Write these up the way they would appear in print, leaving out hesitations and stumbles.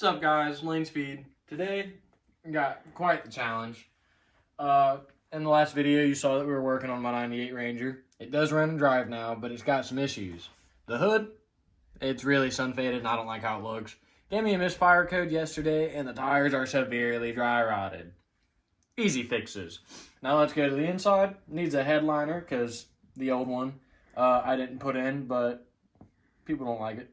What's up, guys? Lane Speed. Today, we got quite the challenge. In the last video, you saw that we were working on my 98 Ranger. It does run and drive now, but it's got some issues. The hood, it's really sun-faded, and I don't like how it looks. Gave me a misfire code yesterday, and the tires are severely dry-rotted. Easy fixes. Now let's go to the inside. Needs a headliner, because the old one I didn't put in, but people don't like it.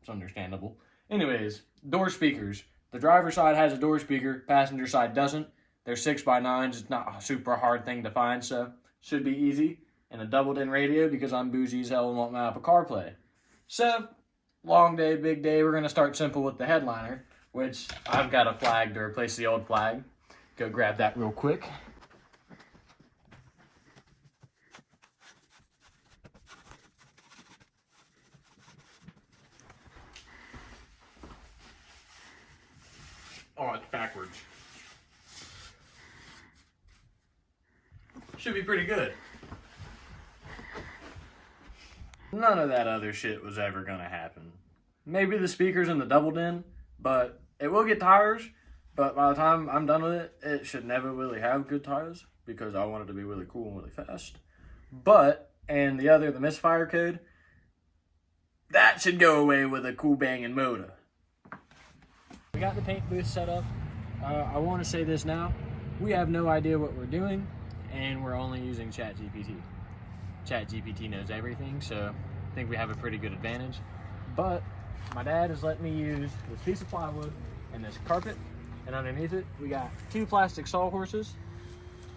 It's understandable. Anyways, door speakers. The driver's side has a door speaker, passenger side doesn't. They're 6x9s. It's not a super hard thing to find, so should be easy. And a doubled-in radio because I'm bougie as hell and want my Apple CarPlay. So, long day, big day. We're going to start simple with the headliner, which I've got a flag to replace the old flag. Go grab that real quick. Oh, it's backwards. Should be pretty good. None of that other shit was ever gonna happen. Maybe the speakers in the doubled in, but it will get tires. But by the time I'm done with it, it should never really have good tires because I want it to be really cool and really fast. But, and the misfire code, that should go away with a cool banging motor. We got the paint booth set up. I want to say this now. We have no idea what we're doing, and we're only using ChatGPT. ChatGPT knows everything, so I think we have a pretty good advantage. But my dad has let me use this piece of plywood and this carpet, and underneath it, we got 2 plastic sawhorses,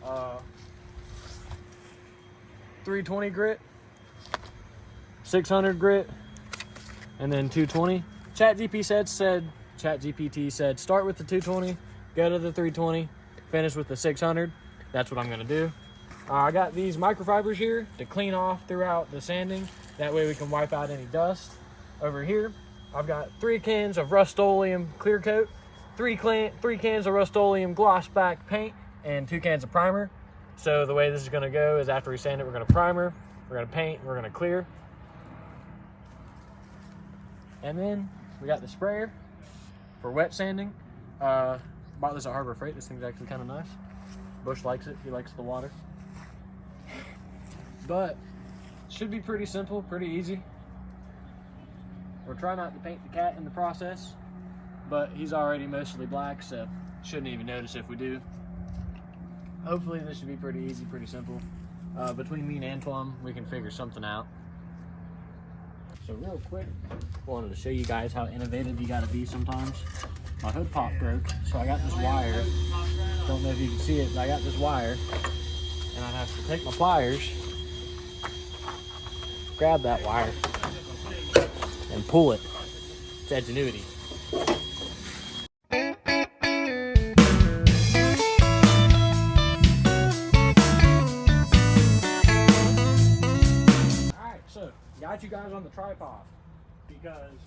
320 grit, 600 grit, and then 220. ChatGPT said start with the 220, go to the 320, finish with the 600. That's what I'm gonna do. I got these microfibers here to clean off throughout the sanding. That way we can wipe out any dust. Over here, I've got 3 cans of Rust-Oleum clear coat, 3 cans of Rust-Oleum gloss back paint, and 2 cans of primer. So the way this is gonna go is after we sand it, we're gonna primer, we're gonna paint, we're gonna clear. And then we got the sprayer for wet sanding. Bought this at Harbor Freight. This thing's actually kind of nice. Bush likes it. He likes the water. But should be pretty simple, pretty easy. We're trying not to paint the cat in the process, but he's already mostly black, so shouldn't even notice if we do. Hopefully this should be pretty easy, pretty simple. Between me and Antoine, we can figure something out. So real quick, wanted to show you guys how innovative you gotta be sometimes. My hood pop broke, so I got this wire. Don't know if you can see it, but I got this wire, and I have to take my pliers, grab that wire, and pull it. It's ingenuity. Alright, so got you guys on the tripod because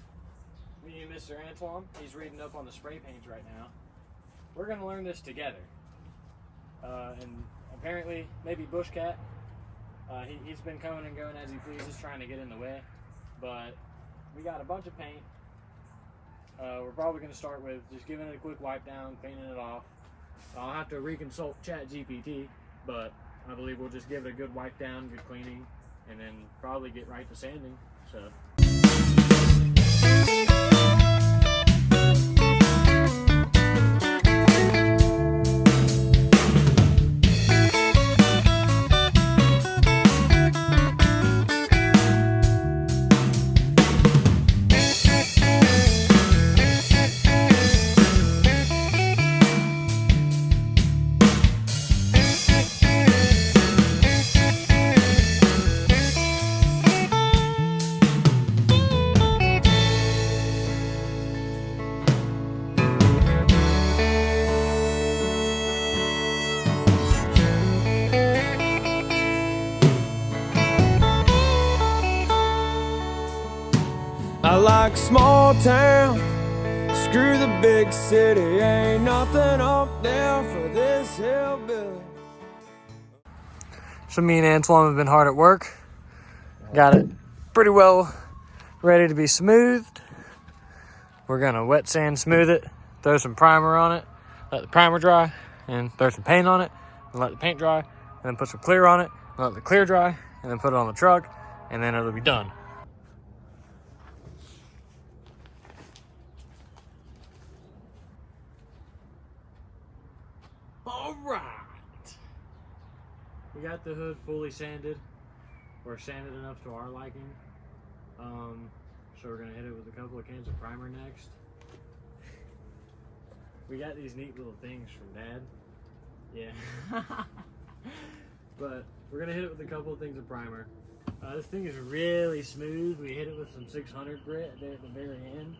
me and Mr. Antoine, he's reading up on the spray paints right now. We're gonna learn this together. And apparently, maybe Bushcat, he's been coming and going as he pleases, trying to get in the way. But we got a bunch of paint. We're probably gonna start with just giving it a quick wipe down, cleaning it off. I'll have to reconsult ChatGPT, but I believe we'll just give it a good wipe down, good cleaning, and then probably get right to sanding. So. I like small town, screw the big city, ain't nothing up there for this hillbilly. So me and Antoine have been hard at work. Got it pretty well ready to be smoothed. we're gonna wet sand smooth it, throw some primer on it, let the primer dry, and throw some paint on it, and let the paint dry, and then put some clear on it, and let the clear dry, and then put it on the truck, and then it'll be done. All right. We got the hood fully sanded, or sanded enough to our liking. So we're gonna hit it with a couple of cans of primer next. We got these neat little things from Dad. Yeah. But we're gonna hit it with a couple of things of primer. This thing is really smooth. We hit it with some 600 grit there at the very end.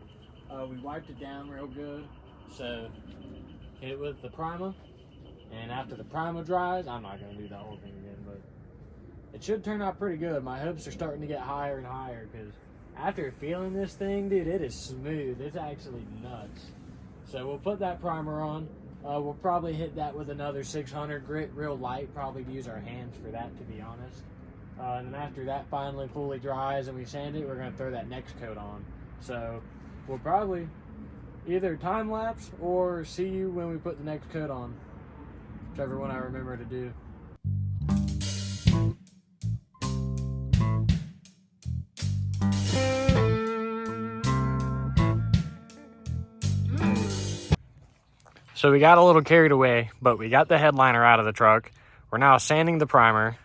We wiped it down real good. So hit it with the primer. And after the primer dries, I'm not gonna do that whole thing again, but it should turn out pretty good. My hopes are starting to get higher and higher because after feeling this thing, dude, it is smooth. It's actually nuts. So we'll put that primer on. We'll probably hit that with another 600 grit, real light. Probably use our hands for that, to be honest. And then after that finally fully dries and we sand it, we're gonna throw that next coat on. So we'll probably either time lapse or see you when we put the next coat on. Whichever one I remember to do. So we got a little carried away, but we got the headliner out of the truck. We're now sanding the primer.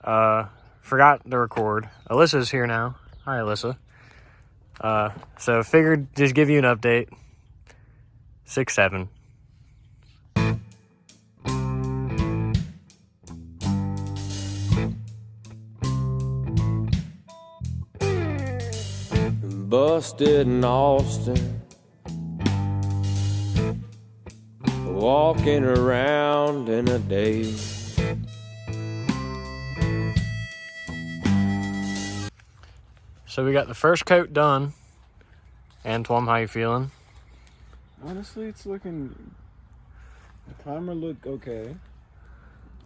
Forgot to record. Alyssa's here now. Hi, Alyssa. So figured just give you an update. 6-7. Busted in Austin, walking around in a daze. So we got the first coat done. Antoine, how you feeling? Honestly, it's looking. The primer look okay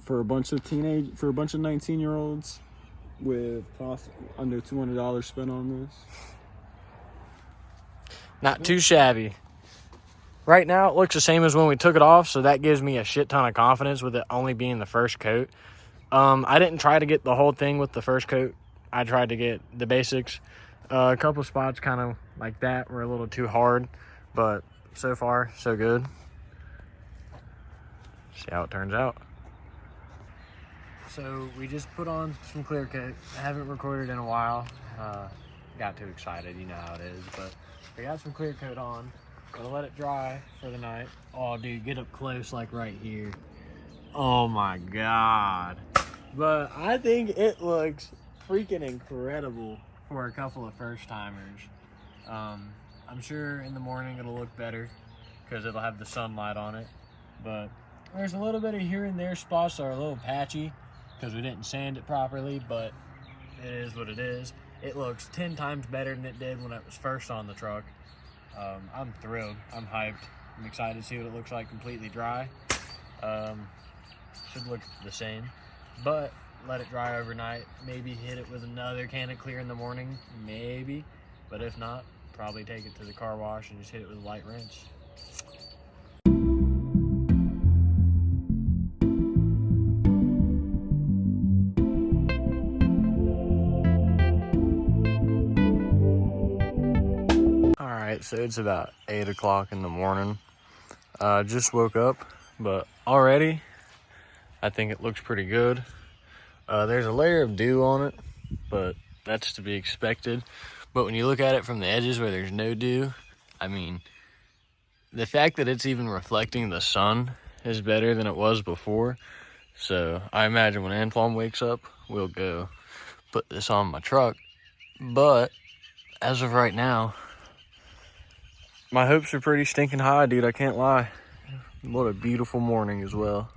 for a bunch of 19-year-olds with under $200 spent on this. Not too shabby. Right now, it looks the same as when we took it off, so that gives me a shit ton of confidence with it only being the first coat. I didn't try to get the whole thing with the first coat. I tried to get the basics. A couple spots kind of like that were a little too hard, but so far, so good. See how it turns out. So we just put on some clear coat. I haven't recorded in a while. Got too excited, you know how it is, but we got some clear coat on. Gonna let it dry for the night. Oh, dude, get up close, like right here. Oh my God. But I think it looks freaking incredible for a couple of first timers. I'm sure in the morning it'll look better because it'll have the sunlight on it. But there's a little bit of here and there spots that are a little patchy because we didn't sand it properly, but it is what it is. It looks 10 times better than it did when it was first on the truck. I'm thrilled. I'm hyped. I'm excited to see what it looks like completely dry. Should look the same, but let it dry overnight. Maybe hit it with another can of clear in the morning, maybe. But if not, probably take it to the car wash and just hit it with a light rinse. Alright, so it's about 8 o'clock in the morning. Just woke up, but already I think it looks pretty good. There's a layer of dew on it, but that's to be expected. But when you look at it from the edges where there's no dew, I mean, the fact that it's even reflecting the sun is better than it was before. So I imagine when Antoine wakes up, we'll go put this on my truck. But as of right now, my hopes are pretty stinking high, dude. I can't lie. What a beautiful morning as well.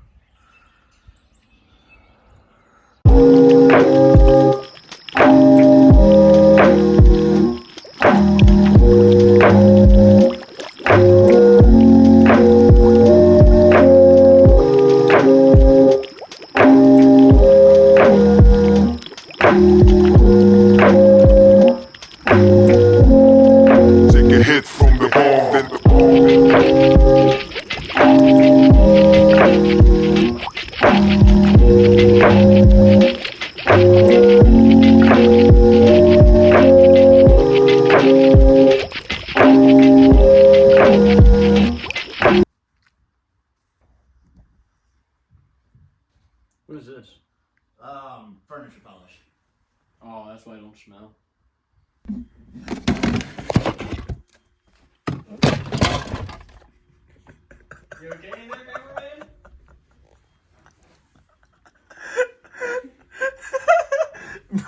Take a hit from the this? Furniture polish. Oh, that's why it don't smell. You okay in there, cameraman?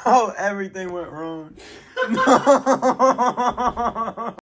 Bro, everything went wrong. No.